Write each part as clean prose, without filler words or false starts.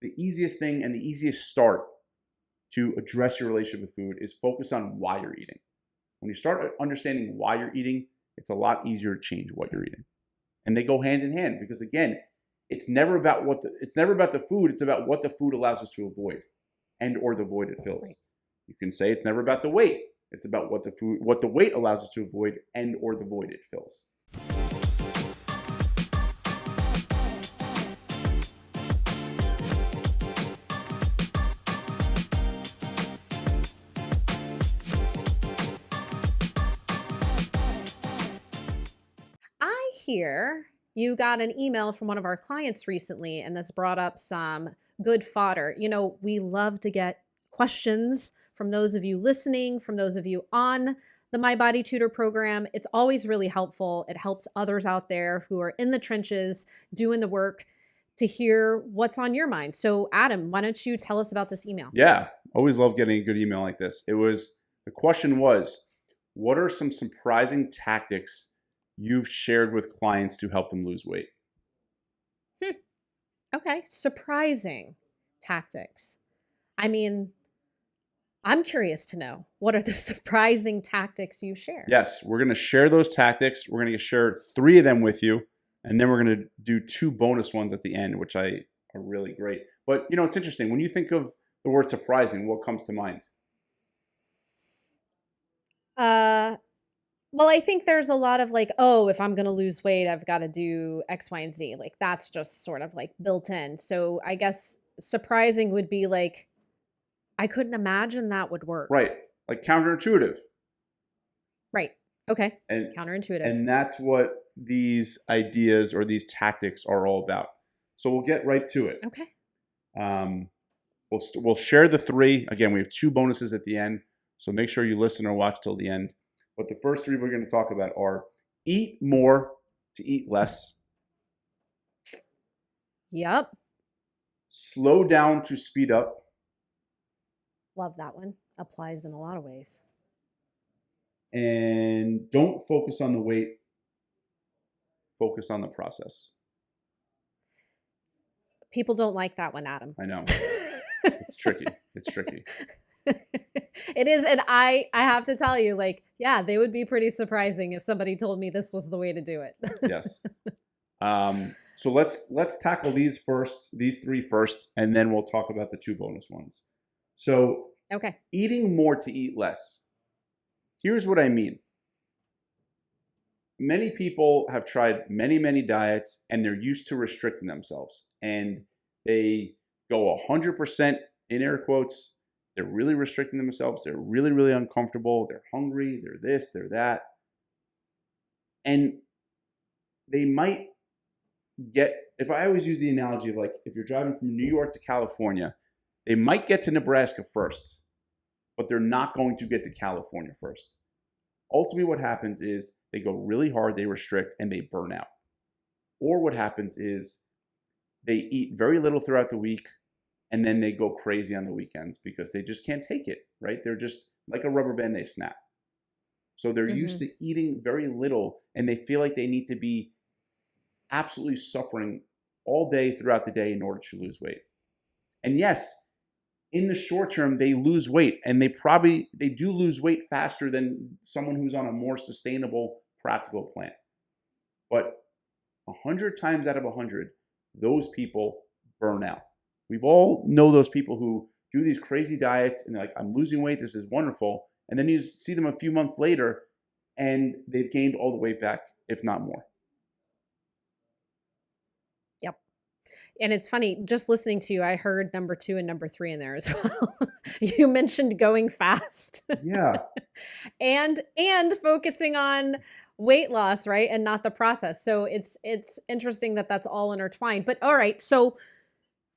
the easiest thing and the easiest start to address your relationship with food is focus on why you're eating. When you start understanding why you're eating, it's a lot easier to change what you're eating. And they go hand in hand because, again, it's never about the food. It's about what the food allows us to avoid and or the void it fills. Right. You can say it's never about the weight. It's about what the weight allows us to avoid and or the void it fills. I hear you got an email from one of our clients recently, and this brought up some good fodder. You know, we love to get questions from those of you listening, from those of you on the My Body Tutor program. It's always really helpful. It helps others out there who are in the trenches doing the work to hear what's on your mind. So, Adam, why don't you tell us about this email? Yeah, always love getting a good email like this. The question was, what are some surprising tactics you've shared with clients to help them lose weight? Okay, surprising tactics. I mean, I'm curious to know, what are the surprising tactics you share? Yes, we're going to share those tactics. We're going to share 3 of them with you, and then we're going to do 2 bonus ones at the end, which are really great. But, you know, it's interesting. When you think of the word surprising, what comes to mind? Well, I think there's a lot of like, oh, if I'm going to lose weight, I've got to do X, Y, and Z. Like that's just sort of like built in. So I guess surprising would be like, I couldn't imagine that would work. Right. Like counterintuitive. Right. Okay. And Counterintuitive. And that's what these ideas or these tactics are all about. So we'll get right to it. Okay. We'll share the 3. Again, we have 2 bonuses at the end. So make sure you listen or watch till the end. But the first 3 we're going to talk about are eat more to eat less. Yep. Slow down to speed up. Love that one. Applies in a lot of ways. And don't focus on the weight. Focus on the process. People don't like that one, Adam. I know. It's tricky. It's tricky. It is. And I have to tell you, like, yeah, they would be pretty surprising if somebody told me this was the way to do it. Yes. So let's tackle these 3 first, and then we'll talk about the 2 bonus ones. So Okay. eating more to eat less. Here's what I mean. Many people have tried many, many diets, and they're used to restricting themselves. And they go 100% in air quotes. They're really restricting themselves. They're really, really uncomfortable. They're hungry. They're this, they're that. And they might if I always use the analogy of like, if you're driving from New York to California, they might get to Nebraska first, but they're not going to get to California first. Ultimately, what happens is they go really hard, they restrict, and they burn out. Or what happens is they eat very little throughout the week, and then they go crazy on the weekends because they just can't take it, right? They're just like a rubber band, they snap. So they're used to eating very little, and they feel like they need to be absolutely suffering all day throughout the day in order to lose weight. And yes, in the short term, they lose weight, and they do lose weight faster than someone who's on a more sustainable, practical plan. But 100 times out of 100, those people burn out. We've all know those people who do these crazy diets and they're like, I'm losing weight, this is wonderful. And then you see them a few months later and they've gained all the weight back, if not more. Yep. And it's funny, just listening to you, I heard number 2 and number 3 in there as well. You mentioned going fast. Yeah. and focusing on weight loss, right? And not the process. So it's interesting that that's all intertwined. But all right, so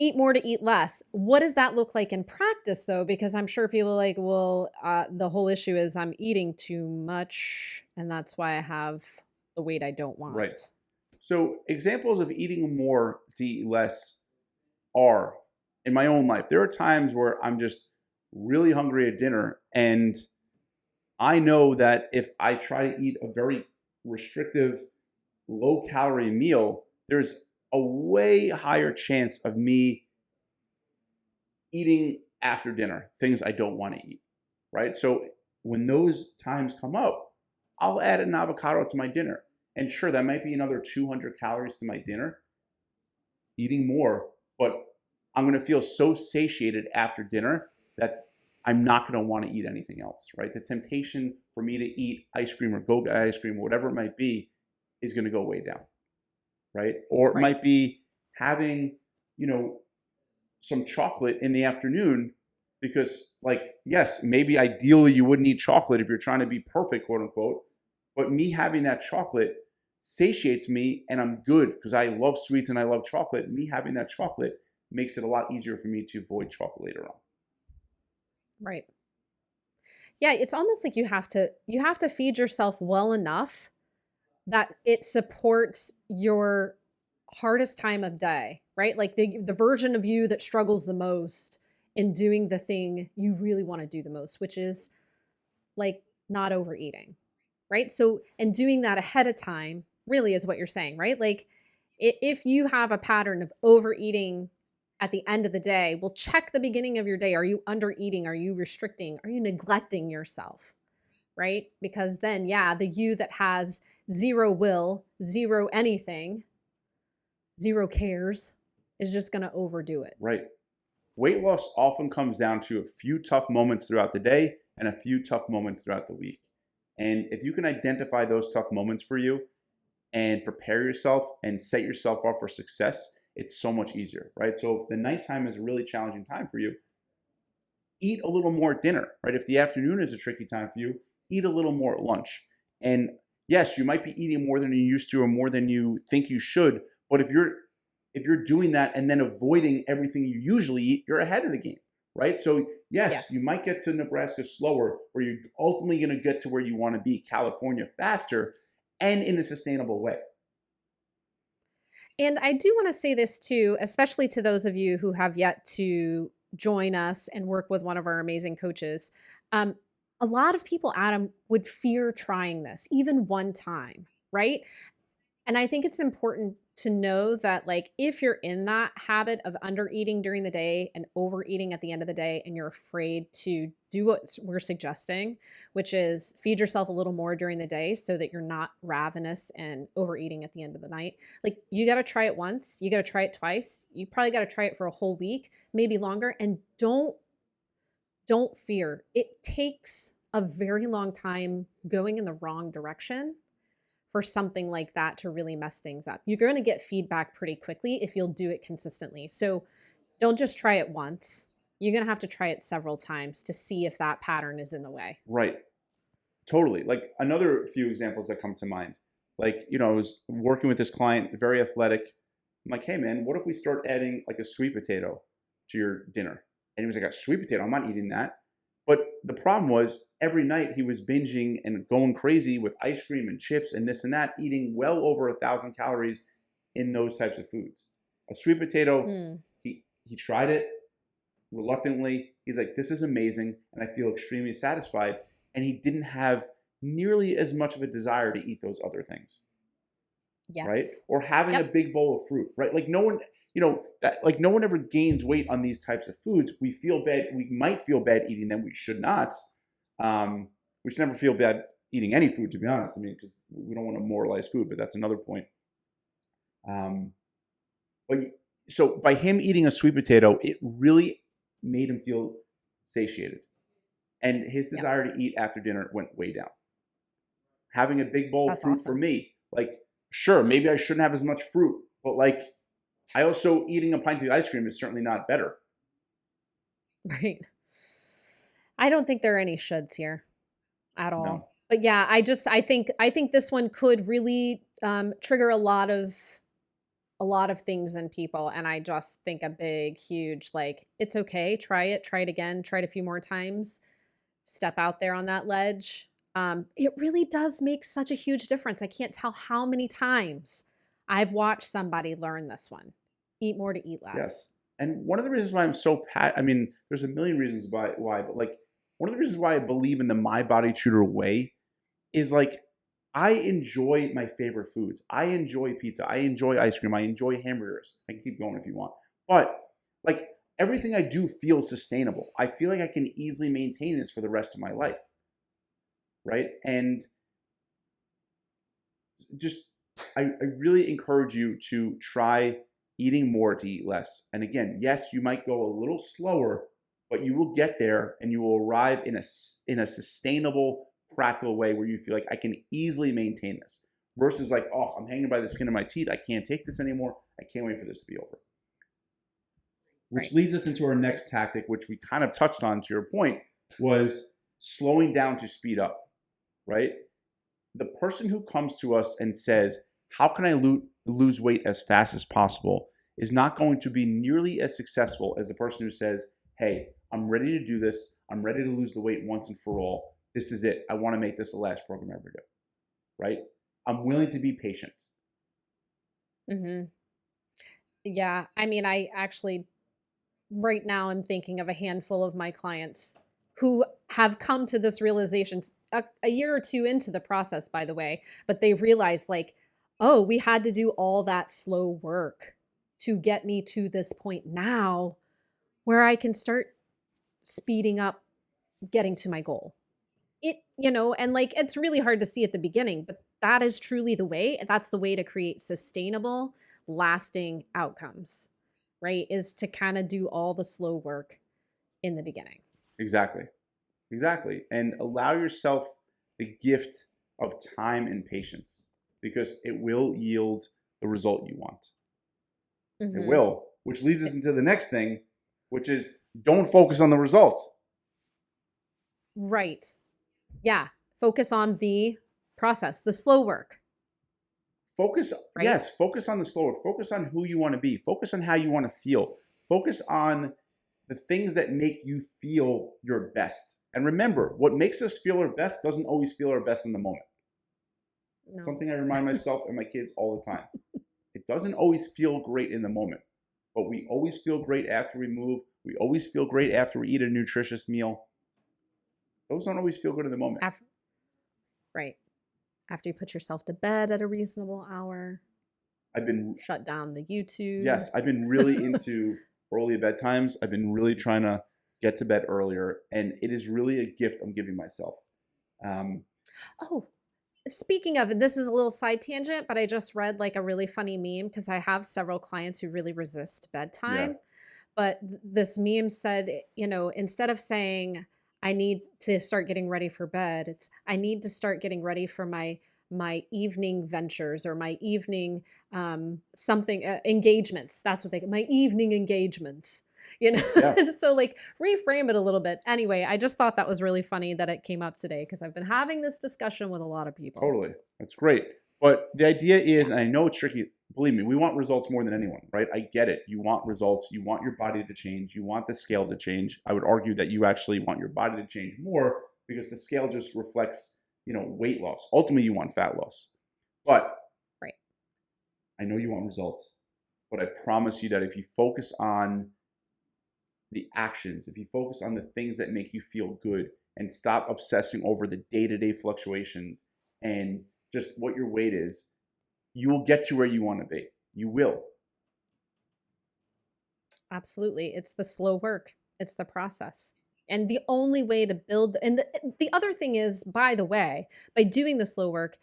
eat more to eat less. What does that look like in practice though? Because I'm sure people are like, well, the whole issue is I'm eating too much and that's why I have the weight I don't want. Right. So examples of eating more to eat less are, in my own life, there are times where I'm just really hungry at dinner and I know that if I try to eat a very restrictive, low calorie meal, there's a way higher chance of me eating after dinner, things I don't want to eat, right? So when those times come up, I'll add an avocado to my dinner. And sure, that might be another 200 calories to my dinner, eating more, but I'm going to feel so satiated after dinner that I'm not going to want to eat anything else, right? The temptation for me to eat ice cream or go get ice cream or whatever it might be is going to go way down, right? Or it Right. might be having, some chocolate in the afternoon because, like, yes, maybe ideally you wouldn't eat chocolate if you're trying to be perfect, quote unquote, but me having that chocolate satiates me and I'm good because I love sweets and I love chocolate. Me having that chocolate makes it a lot easier for me to avoid chocolate later on. Right. Yeah, it's almost like you have to feed yourself well enough that it supports your hardest time of day, right? Like the version of you that struggles the most in doing the thing you really want to do the most, which is like not overeating, right? So, and doing that ahead of time really is what you're saying, right? Like if you have a pattern of overeating at the end of the day, well, check the beginning of your day. Are you under eating? Are you restricting? Are you neglecting yourself? Right? Because then, yeah, the you that has zero will, zero anything, zero cares is just going to overdo it. Right. Weight loss often comes down to a few tough moments throughout the day and a few tough moments throughout the week. And if you can identify those tough moments for you and prepare yourself and set yourself up for success, it's so much easier, right? So if the nighttime is a really challenging time for you, eat a little more at dinner, right? If the afternoon is a tricky time for you, eat a little more at lunch. And yes, you might be eating more than you used to or more than you think you should, but if you're doing that and then avoiding everything you usually eat, you're ahead of the game, right? So yes, you Yes. might get to Nebraska slower, or you're ultimately going to get to where you want to be, California, faster and in a sustainable way. And I do want to say this too, especially to those of you who have yet to join us and work with one of our amazing coaches. Um, a lot of people, Adam, would fear trying this even one time, right? And I think it's important to know that, like, if you're in that habit of under eating during the day and overeating at the end of the day, and you're afraid to do what we're suggesting, which is feed yourself a little more during the day so that you're not ravenous and overeating at the end of the night, like, you got to try it once, you got to try it twice, you probably got to try it for a whole week, maybe longer. And don't fear. It takes a very long time going in the wrong direction for something like that to really mess things up. You're going to get feedback pretty quickly if you'll do it consistently. So don't just try it once. You're going to have to try it several times to see if that pattern is in the way. Right. Totally. Like another few examples that come to mind. Like, I was working with this client, very athletic. I'm like, hey man, what if we start adding like a sweet potato to your dinner? And he was like, a sweet potato? I'm not eating that. But the problem was every night he was binging and going crazy with ice cream and chips and this and that, eating well over 1,000 calories in those types of foods. A sweet potato, Mm, he tried it reluctantly. He's like, this is amazing. And I feel extremely satisfied. And he didn't have nearly as much of a desire to eat those other things, right? yes. Or having a Yep. big bowl of fruit, right? Like no one, that like no one ever gains weight on these types of foods. We feel bad. We might feel bad eating them. We should not. We should never feel bad eating any food, to be honest. I mean, because we don't want to moralize food, but that's another point. Um, but so by him eating a sweet potato, it really made him feel satiated, and his Yep. desire to eat after dinner went way down. Having a big bowl of That's fruit for awesome. me, like, sure, maybe I shouldn't have as much fruit, but like, I also eating a pint of ice cream is certainly not better. Right. I don't think there are any shoulds here at all. No. But yeah, I think this one could really trigger a lot of things in people. And I just think a big, huge, like, it's okay. Try it again, try it a few more times, step out there on that ledge. It really does make such a huge difference. I can't tell how many times I've watched somebody learn this one. Eat more to eat less. Yes. And one of the reasons why I'm so I mean, there's a million reasons why, but like one of the reasons why I believe in the My Body Tutor way is like I enjoy my favorite foods. I enjoy pizza. I enjoy ice cream. I enjoy hamburgers. I can keep going if you want. But like everything I do feels sustainable. I feel like I can easily maintain this for the rest of my life, right? And just, I really encourage you to try eating more to eat less. And again, yes, you might go a little slower, but you will get there and you will arrive in a sustainable, practical way where you feel like I can easily maintain this versus like, oh, I'm hanging by the skin of my teeth. I can't take this anymore. I can't wait for this to be over. Which leads us into our next tactic, which we kind of touched on to your point, was slowing down to speed up, right? The person who comes to us and says, how can I lose weight as fast as possible, is not going to be nearly as successful as the person who says, hey, I'm ready to do this. I'm ready to lose the weight once and for all. This is it. I want to make this the last program I ever do, right? I'm willing to be patient. Mm-hmm. Yeah. I mean, I actually, right now, I'm thinking of a handful of my clients who have come to this realization a year or two into the process, by the way, but they've realized like, oh, we had to do all that slow work to get me to this point now where I can start speeding up getting to my goal. And like, it's really hard to see at the beginning, but that is truly the way. That's the way to create sustainable, lasting outcomes, right? Is to kind of do all the slow work in the beginning. Exactly. And allow yourself the gift of time and patience because it will yield the result you want. It will, which leads us into the next thing, which is don't focus on the results. Right. Yeah. Focus on the process, the slow work. Focus, right? Yes, focus on the slow work. Focus on who you want to be. Focus on how you want to feel. Focus on the things that make you feel your best. And remember, what makes us feel our best doesn't always feel our best in the moment. No. Something I remind myself and my kids all the time. It doesn't always feel great in the moment, but we always feel great after we move. We always feel great after we eat a nutritious meal. Those don't always feel good in the moment. Right. After you put yourself to bed at a reasonable hour. I've been shut down the YouTube. Yes, I've been really into early bedtimes. I've been really trying to get to bed earlier, and it is really a gift I'm giving myself. Speaking of, and this is a little side tangent, but I just read like a really funny meme because I have several clients who really resist bedtime. Yeah. But this meme said, instead of saying, I need to start getting ready for bed, it's I need to start getting ready for my evening ventures or my evening engagements. That's what my evening engagements. Yeah. So like reframe it a little bit. Anyway, I just thought that was really funny that it came up today because I've been having this discussion with a lot of people. Totally. That's great. But the idea is, and I know it's tricky, believe me, we want results more than anyone, right? I get it. You want results. You want your body to change. You want the scale to change. I would argue that you actually want your body to change more because the scale just reflects, weight loss. Ultimately, you want fat loss. But right. I know you want results, but I promise you that if you focus on the actions, if you focus on the things that make you feel good and stop obsessing over the day-to-day fluctuations and just what your weight is, you will get to where you want to be. You will. Absolutely. It's the slow work. It's the process. And the only way to build, and the other thing is, by the way, by doing the slow work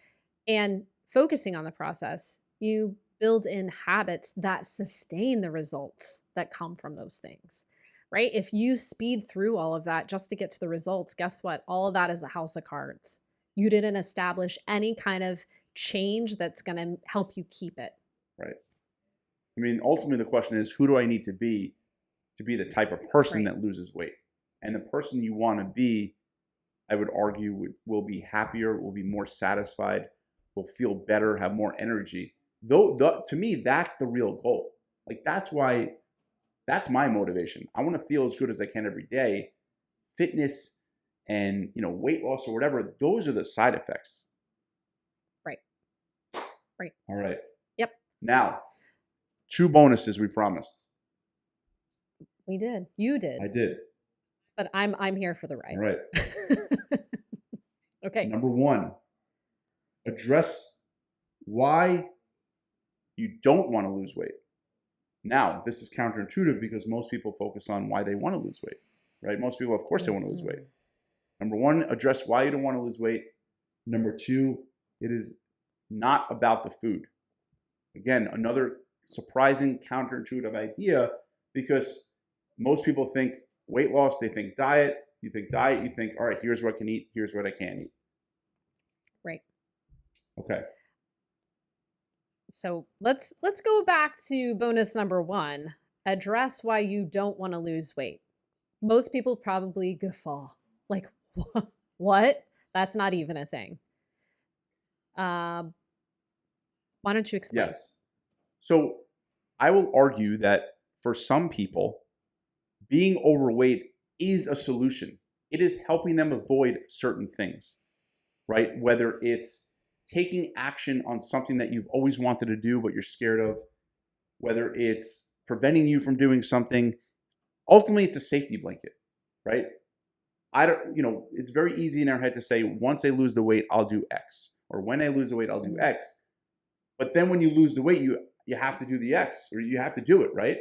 and focusing on the process, you build in habits that sustain the results that come from those things, right? If you speed through all of that just to get to the results, guess what? All of that is a house of cards. You didn't establish any kind of change that's going to help you keep it. Right. I mean, ultimately the question is, who do I need to be the type of person that loses weight? And the person you want to be, I would argue, will be happier, will be more satisfied, will feel better, have more energy. Though, to me, that's the real goal. Like, that's my motivation. I want to feel as good as I can every day. Fitness and, weight loss or whatever, those are the side effects. Right. All right. Yep. Now, 2 bonuses we promised. We did. You did. I did. But I'm here for the ride. All right. Okay. Number 1, address why you don't want to lose weight. Now, this is counterintuitive because most people focus on why they want to lose weight, right? Most people, of course, they want to lose weight. Number one, address why you don't want to lose weight. Number two, it is not about the food. Again, another surprising counterintuitive idea, because most people think weight loss, they think diet. You think diet, you think, all right, here's what I can eat, here's what I can't eat. Right. Okay. So let's go back to bonus number 1. Address why you don't want to lose weight. Most people probably guffaw. Like, what? That's not even a thing. Why don't you explain? Yes. So I will argue that for some people, being overweight is a solution. It is helping them avoid certain things, right? Whether it's taking action on something that you've always wanted to do, but you're scared of, whether it's preventing you from doing something. Ultimately, it's a safety blanket, right? It's very easy in our head to say, once I lose the weight, I'll do X. Or when I lose the weight, I'll do X. But then when you lose the weight, you have to do the X, or you have to do it, right?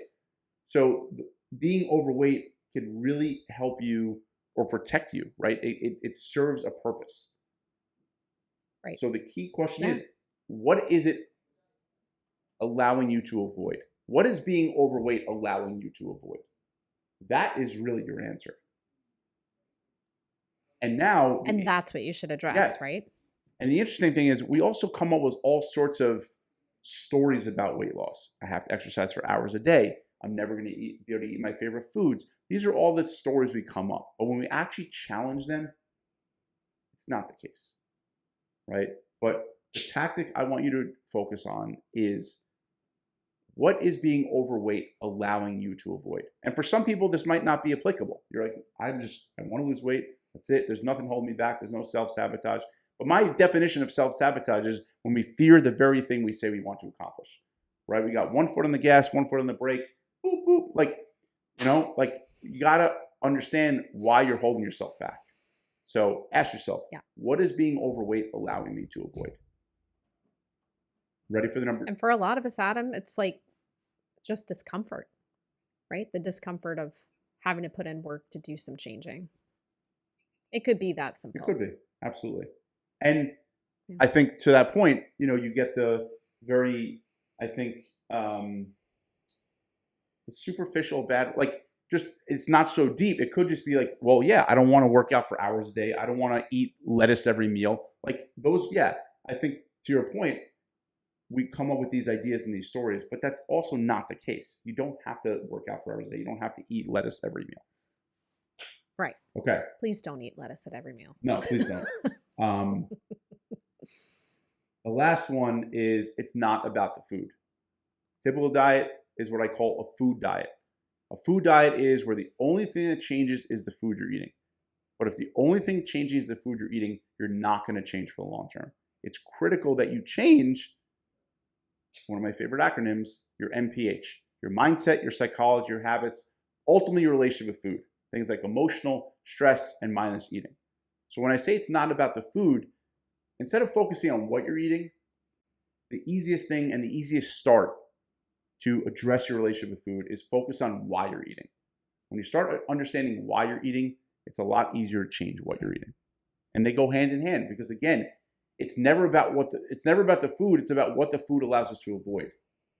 So being overweight can really help you or protect you, right? It serves a purpose. Right. So the key question is, what is it allowing you to avoid? What is being overweight allowing you to avoid? That is really your answer. And now... And that's what you should address, yes. Right? And the interesting thing is we also come up with all sorts of stories about weight loss. I have to exercise for hours a day. I'm never going to be able to eat my favorite foods. These are all the stories we come up. But when we actually challenge them, it's not the case, right? But the tactic I want you to focus on is, what is being overweight allowing you to avoid? And for some people, this might not be applicable. You're like, I want to lose weight. That's it. There's nothing holding me back. There's no self-sabotage. But my definition of self-sabotage is when we fear the very thing we say we want to accomplish, right? We got one foot on the gas, one foot on the brake, boop, boop. Like you got to understand why you're holding yourself back. So ask yourself, what is being overweight allowing me to avoid? Ready for the number? And for a lot of us, Adam, it's like just discomfort, right? The discomfort of having to put in work to do some changing. It could be that simple. It could be. Absolutely. And I think to that point, you get the very, I think, the superficial bad, like just, it's not so deep. It could just be like, well, yeah, I don't want to work out for hours a day. I don't want to eat lettuce every meal. Like those, I think to your point, we come up with these ideas and these stories, but that's also not the case. You don't have to work out for hours a day. You don't have to eat lettuce every meal. Right. Okay. Please don't eat lettuce at every meal. No, please don't. The last one is, it's not about the food. Typical diet is what I call a food diet. A food diet is where the only thing that changes is the food you're eating. But if the only thing changing is the food you're eating, you're not going to change for the long term. It's critical that you change one of my favorite acronyms, your MPH, your mindset, your psychology, your habits, ultimately your relationship with food. Things like emotional, stress, and mindless eating. So when I say it's not about the food, instead of focusing on what you're eating, the easiest thing and the easiest start to address your relationship with food is focus on why you're eating. When you start understanding why you're eating, it's a lot easier to change what you're eating. And they go hand in hand because, again, it's never about the food. It's about what the food allows us to avoid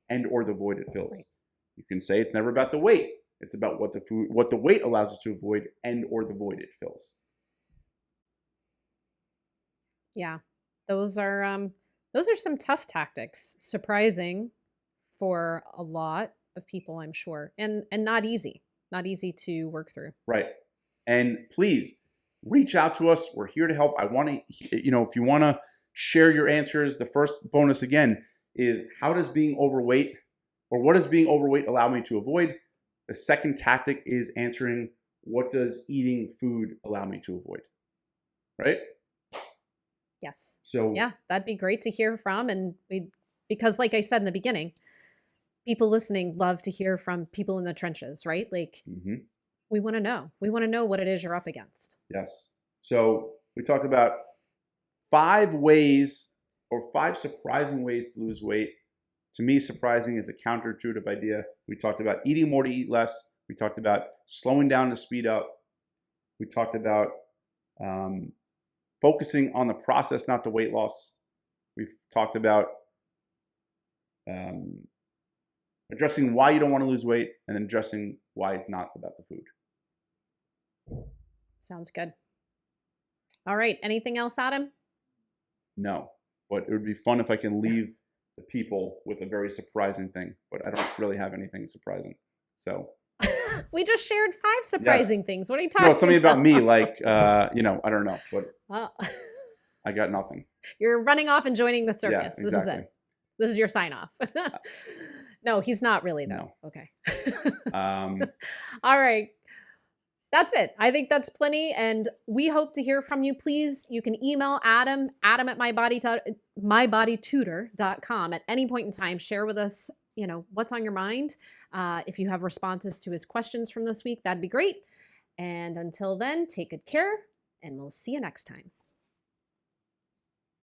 and or the void it fills. You can say it's never about the weight. It's about what the weight allows us to avoid and or the void it fills. Yeah, those are some tough tactics. Surprising for a lot of people, I'm sure, and not easy to work through. Right, and please reach out to us. We're here to help. I want to, if you want to share your answers, the first bonus again is, how does being overweight, or what does being overweight allow me to avoid? The second tactic is answering, what does eating food allow me to avoid? Right? Yes. So yeah, that'd be great to hear from. And because like I said in the beginning, people listening love to hear from people in the trenches, right? Like we want to know. We want to know what it is you're up against. Yes. So we talked about 5 ways or 5 surprising ways to lose weight. to me, surprising is a counterintuitive idea. We talked about eating more to eat less. We talked about slowing down to speed up. We talked about focusing on the process, not the weight loss. We've talked about addressing why you don't want to lose weight, and then addressing why it's not about the food. Sounds good. All right. Anything else, Adam? No, but it would be fun if I can leave the people with a very surprising thing, but I don't really have anything surprising. So we just shared 5 surprising Yes. things. What are you talking about? No, something about me, like, I don't know, but Oh. I got nothing. You're running off and joining the circus. Yeah, This is exactly. it. This is your sign off. No, he's not really, though. No. Okay. All right. That's it. I think that's plenty. And we hope to hear from you. Please, you can email Adam at mybodytutor.com at any point in time. Share with us, what's on your mind. If you have responses to his questions from this week, that'd be great. And until then, take good care, and we'll see you next time.